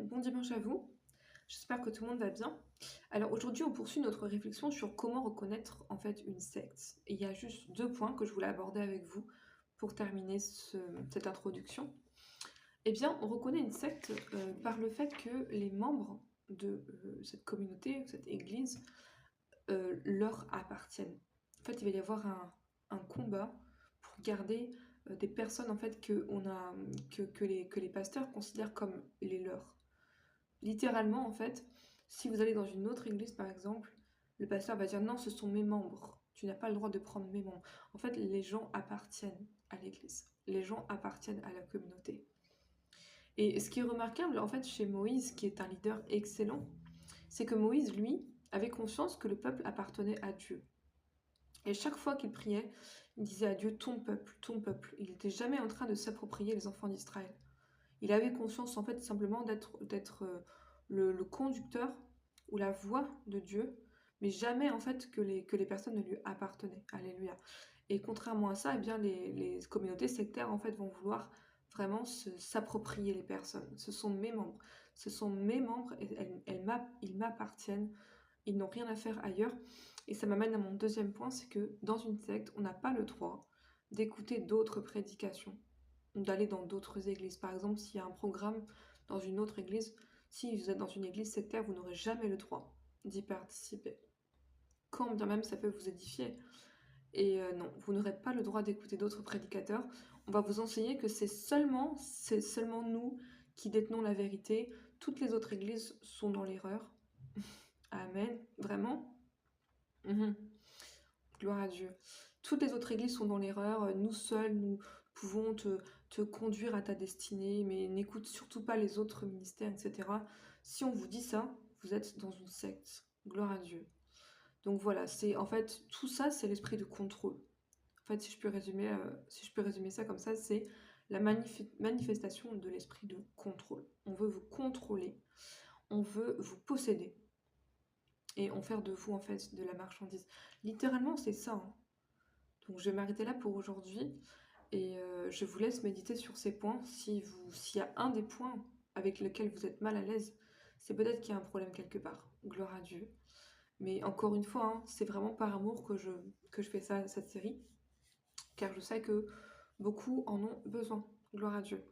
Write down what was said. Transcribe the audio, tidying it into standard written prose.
bon dimanche à vous. J'espère que tout le monde va bien. Alors aujourd'hui, on poursuit notre réflexion sur comment reconnaître en fait une secte. Et il y a juste deux points que je voulais aborder avec vous pour terminer cette introduction. Eh bien, on reconnaît une secte par le fait que les membres de cette communauté, cette église, leur appartiennent. En fait, il va y avoir un combat pour garder des personnes en fait que les pasteurs considèrent comme les leurs. Littéralement, en fait, si vous allez dans une autre église, par exemple, le pasteur va dire non, ce sont mes membres. Tu n'as pas le droit de prendre mes membres. En fait, les gens appartiennent à l'église. Les gens appartiennent à la communauté. Et ce qui est remarquable, en fait, chez Moïse, qui est un leader excellent, c'est que Moïse, lui, avait conscience que le peuple appartenait à Dieu. Et chaque fois qu'il priait, il disait à Dieu, ton peuple, ton peuple. Il n'était jamais en train de s'approprier les enfants d'Israël. Il avait conscience, en fait, simplement d'être le conducteur ou la voix de Dieu, mais jamais, en fait, que les personnes ne lui appartenaient. Alléluia. Et contrairement à ça, eh bien, les communautés sectaires, en fait, vont vouloir vraiment s'approprier les personnes. Ce sont mes membres. Ce sont mes membres, et ils m'appartiennent. Ils n'ont rien à faire ailleurs. Et ça m'amène à mon deuxième point, c'est que dans une secte, on n'a pas le droit d'écouter d'autres prédications, d'aller dans d'autres églises. Par exemple, s'il y a un programme dans une autre église, si vous êtes dans une église sectaire, vous n'aurez jamais le droit d'y participer. Quand bien même ça peut vous édifier. Et non, vous n'aurez pas le droit d'écouter d'autres prédicateurs. On va vous enseigner que c'est seulement nous qui détenons la vérité. Toutes les autres églises sont dans l'erreur. Amen. Vraiment? Mhm. Gloire à Dieu. Toutes les autres églises sont dans l'erreur. Nous seuls, nous pouvons te conduire à ta destinée, mais n'écoute surtout pas les autres ministères, etc. Si on vous dit ça, vous êtes dans une secte. Gloire à Dieu. Donc voilà, c'est en fait tout ça, c'est l'esprit de contrôle. En fait, si je peux résumer ça comme ça, c'est la manifestation de l'esprit de contrôle. On veut vous contrôler, on veut vous posséder et en faire de vous en fait de la marchandise. Littéralement, c'est ça, hein. Donc je vais m'arrêter là pour aujourd'hui et je vous laisse méditer sur ces points. S'il y a un des points avec lequel vous êtes mal à l'aise, c'est peut-être qu'il y a un problème quelque part. Gloire à Dieu. Mais encore une fois, hein, c'est vraiment par amour que je fais ça, cette série, car je sais que beaucoup en ont besoin. Gloire à Dieu.